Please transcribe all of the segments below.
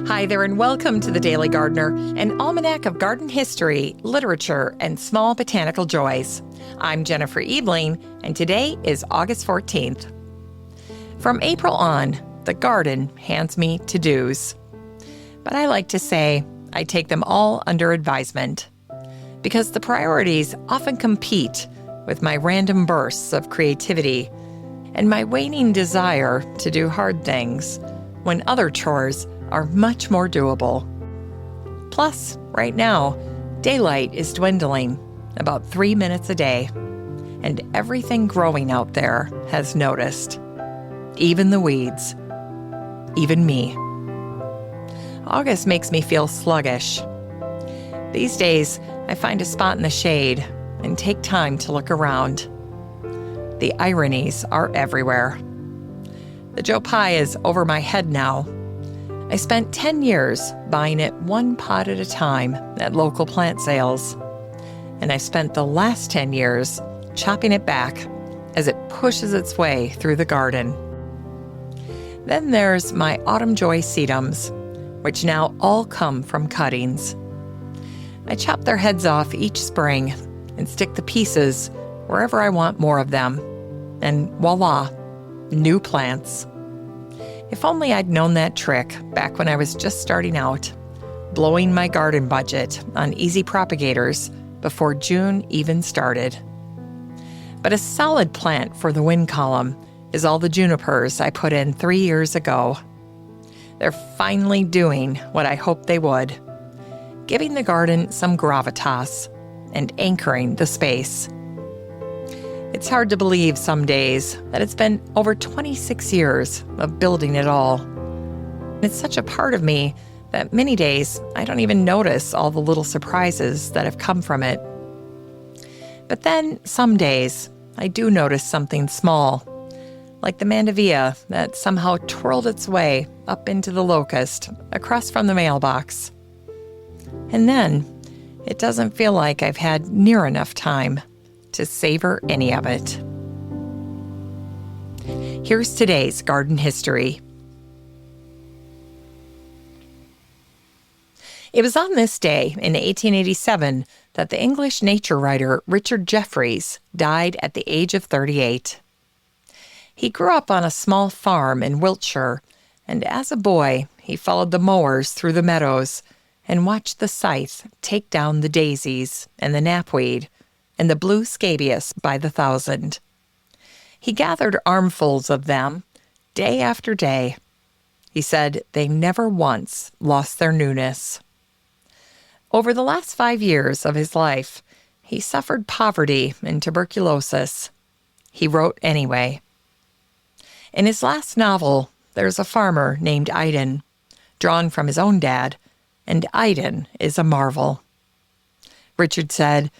Hi there and welcome to The Daily Gardener, an almanac of garden history, literature, and small botanical joys. I'm Jennifer Ebling, and today is August 14th. From April on, the garden hands me to-dos. But I like to say I take them all under advisement, because the priorities often compete with my random bursts of creativity and my waning desire to do hard things when other chores are much more doable. Plus, right now, daylight is dwindling about 3 minutes a day, and everything growing out there has noticed. Even the weeds. Even me. August makes me feel sluggish. These days, I find a spot in the shade and take time to look around. The ironies are everywhere. The Joe Pye is over my head now. I spent 10 years buying it one pot at a time at local plant sales, and I spent the last 10 years chopping it back as it pushes its way through the garden. Then there's my autumn joy sedums, which now all come from cuttings. I chop their heads off each spring and stick the pieces wherever I want more of them, and voila, new plants. If only I'd known that trick back when I was just starting out, blowing my garden budget on easy propagators before June even started. But a solid plant for the wind column is all the junipers I put in 3 years ago. They're finally doing what I hoped they would, giving the garden some gravitas and anchoring the space. It's hard to believe some days that it's been over 26 years of building it all. It's such a part of me that many days I don't even notice all the little surprises that have come from it. But then some days I do notice something small, like the mandevilla that somehow twirled its way up into the locust across from the mailbox. And then it doesn't feel like I've had near enough time to savor any of it. Here's today's garden history. It was on this day in 1887 that the English nature writer Richard Jefferies died at the age of 38. He grew up on a small farm in Wiltshire, and as a boy, he followed the mowers through the meadows and watched the scythe take down the daisies and the knapweed and the blue scabious by the thousand. He gathered armfuls of them day after day. He said they never once lost their newness. Over the last 5 years of his life, he suffered poverty and tuberculosis. He wrote anyway. In his last novel, there's a farmer named Iden, drawn from his own dad, and Iden is a marvel. Richard said,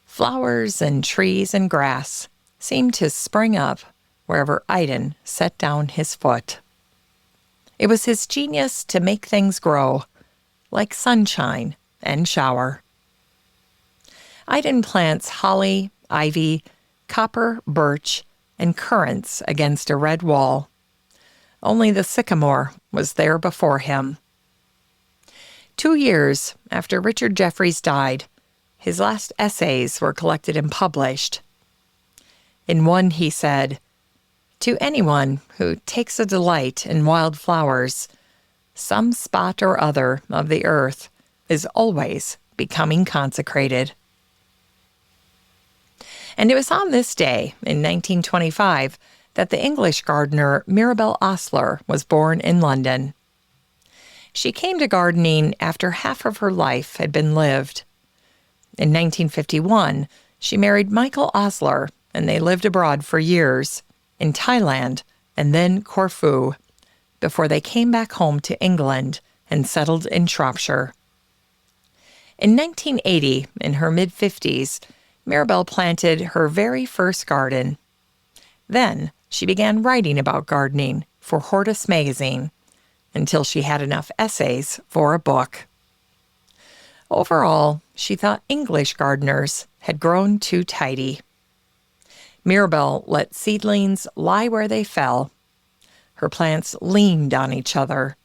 "Flowers and trees and grass seemed to spring up wherever Iden set down his foot." It was his genius to make things grow, like sunshine and shower. Iden plants holly, ivy, copper, birch, and currants against a red wall. Only the sycamore was there before him. 2 years after Richard Jefferies died, his last essays were collected and published. In one he said, "To anyone who takes a delight in wild flowers, some spot or other of the earth is always becoming consecrated." And it was on this day, in 1925, that the English gardener Mirabel Osler was born in London. She came to gardening after half of her life had been lived. In 1951, she married Michael Osler, and they lived abroad for years, in Thailand and then Corfu, before they came back home to England and settled in Shropshire. In 1980, in her mid-50s, Mirabel planted her very first garden. Then she began writing about gardening for Hortus magazine, until she had enough essays for a book. Overall, she thought English gardeners had grown too tidy. Mirabel let seedlings lie where they fell. Her plants leaned on each other.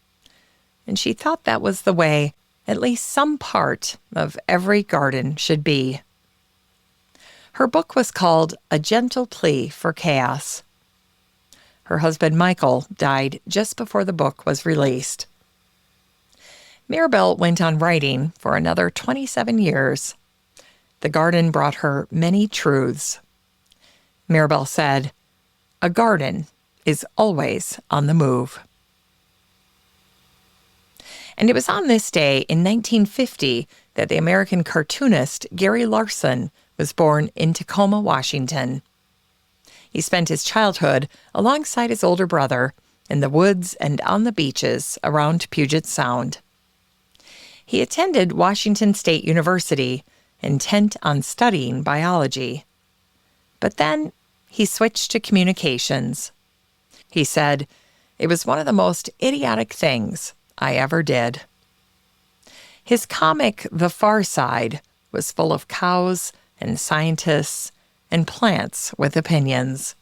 and she thought that was the way at least some part of every garden should be. Her book was called A Gentle Plea for Chaos. Her husband Michael died just before the book was released. Mirabel went on writing for another 27 years. The garden brought her many truths. Mirabel said, "A garden is always on the move." And it was on this day in 1950 that the American cartoonist Gary Larson was born in Tacoma, Washington. He spent his childhood alongside his older brother in the woods and on the beaches around Puget Sound. He attended Washington State University, intent on studying biology. But then he switched to communications. He said, "It was one of the most idiotic things I ever did." His comic The Far Side was full of cows and scientists and plants with opinions.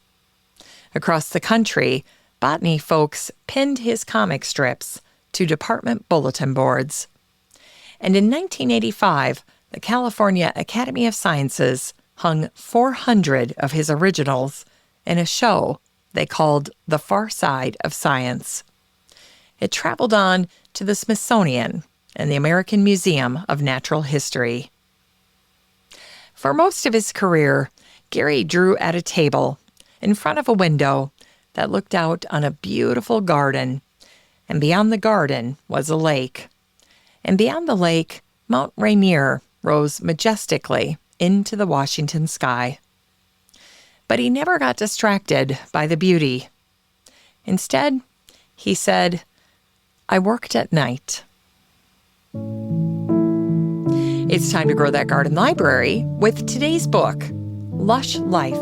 Across the country, botany folks pinned his comic strips to department bulletin boards. And in 1985, the California Academy of Sciences hung 400 of his originals in a show they called The Far Side of Science. It traveled on to the Smithsonian and the American Museum of Natural History. For most of his career, Gary drew at a table in front of a window that looked out on a beautiful garden, and beyond the garden was a lake. And beyond the lake, Mount Rainier rose majestically into the Washington sky. But he never got distracted by the beauty. Instead, he said, "I worked at night." It's time to grow that garden library with today's book, Lush Life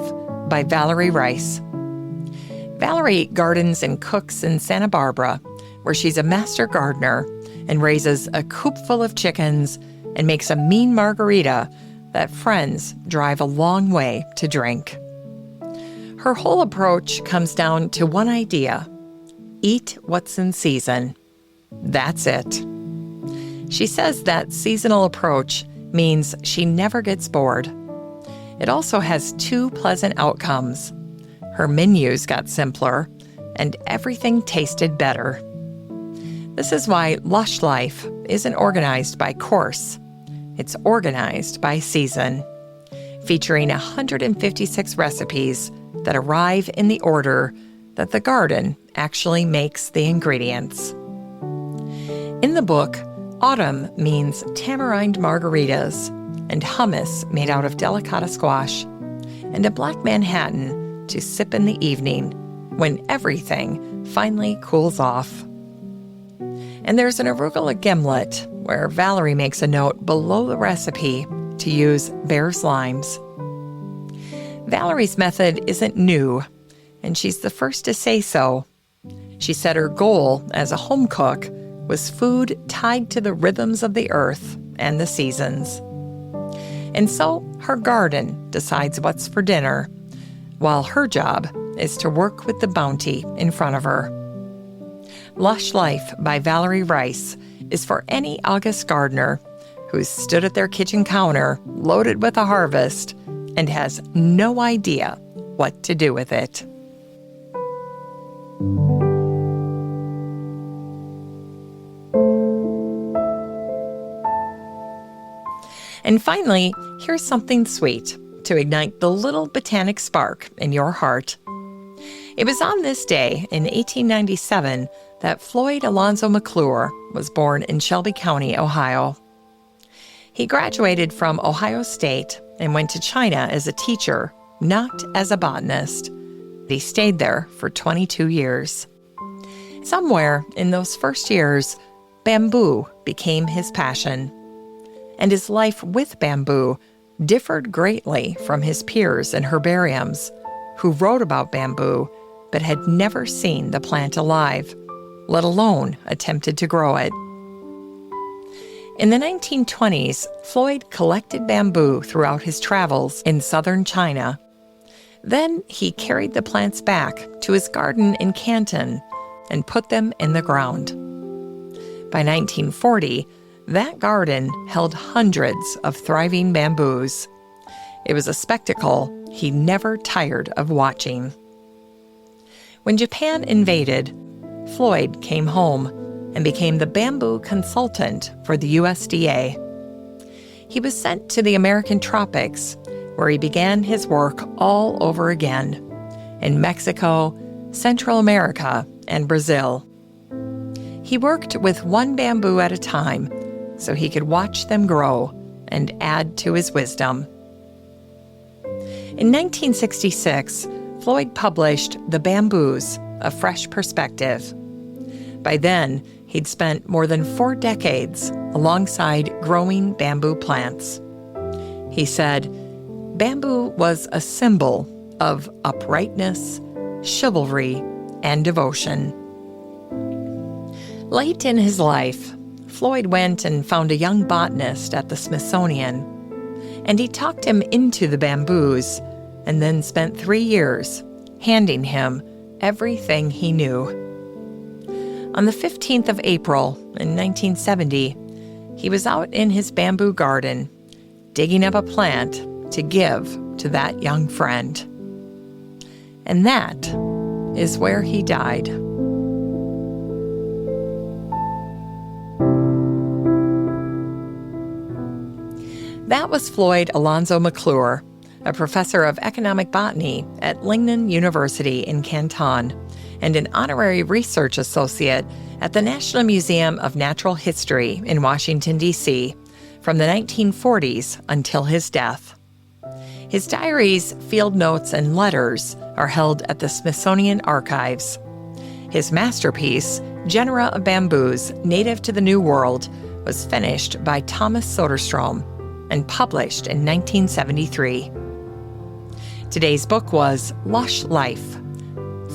by Valerie Rice. Valerie gardens and cooks in Santa Barbara, where she's a master gardener and raises a coop full of chickens and makes a mean margarita that friends drive a long way to drink. Her whole approach comes down to one idea: eat what's in season. That's it. She says that seasonal approach means she never gets bored. It also has two pleasant outcomes. Her menus got simpler, and everything tasted better. This is why Lush Life isn't organized by course. It's organized by season, featuring 156 recipes that arrive in the order that the garden actually makes the ingredients. In the book, autumn means tamarind margaritas and hummus made out of delicata squash, and a black Manhattan to sip in the evening when everything finally cools off. And there's an arugula gimlet where Valerie makes a note below the recipe to use Bear's limes. Valerie's method isn't new, and she's the first to say so. She said her goal as a home cook was food tied to the rhythms of the earth and the seasons. And so her garden decides what's for dinner, while her job is to work with the bounty in front of her. Lush Life by Valerie Rice is for any August gardener who's stood at their kitchen counter loaded with a harvest and has no idea what to do with it. And finally, here's something sweet to ignite the little botanic spark in your heart. It was on this day in 1897 that Floyd Alonzo McClure was born in Shelby County, Ohio. He graduated from Ohio State and went to China as a teacher, not as a botanist. He stayed there for 22 years. Somewhere in those first years, bamboo became his passion. And his life with bamboo differed greatly from his peers in herbariums, who wrote about bamboo but had never seen the plant alive, let alone attempted to grow it. In the 1920s, Floyd collected bamboo throughout his travels in southern China. Then he carried the plants back to his garden in Canton and put them in the ground. By 1940, that garden held hundreds of thriving bamboos. It was a spectacle he never tired of watching. When Japan invaded, Floyd came home and became the bamboo consultant for the USDA. He was sent to the American tropics, where he began his work all over again in Mexico, Central America, and Brazil. He worked with one bamboo at a time so he could watch them grow and add to his wisdom. In 1966, Floyd published The Bamboos, A Fresh Perspective. By then, he'd spent more than 4 decades alongside growing bamboo plants. He said, "Bamboo was a symbol of uprightness, chivalry, and devotion." Late in his life, Floyd went and found a young botanist at the Smithsonian, and he talked him into the bamboos and then spent 3 years handing him everything he knew. On the 15th of April in 1970, he was out in his bamboo garden, digging up a plant to give to that young friend. And that is where he died. That was Floyd Alonzo McClure, a professor of economic botany at Lingnan University in Canton and an honorary research associate at the National Museum of Natural History in Washington, D.C., from the 1940s until his death. His diaries, field notes, and letters are held at the Smithsonian Archives. His masterpiece, Genera of Bamboos Native to the New World, was finished by Thomas Soderstrom and published in 1973. Today's book was Lush Life,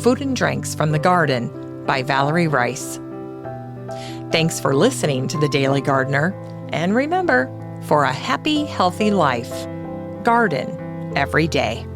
Food and Drinks from the Garden by Valerie Rice. Thanks for listening to The Daily Gardener, and remember, for a happy, healthy life, garden every day.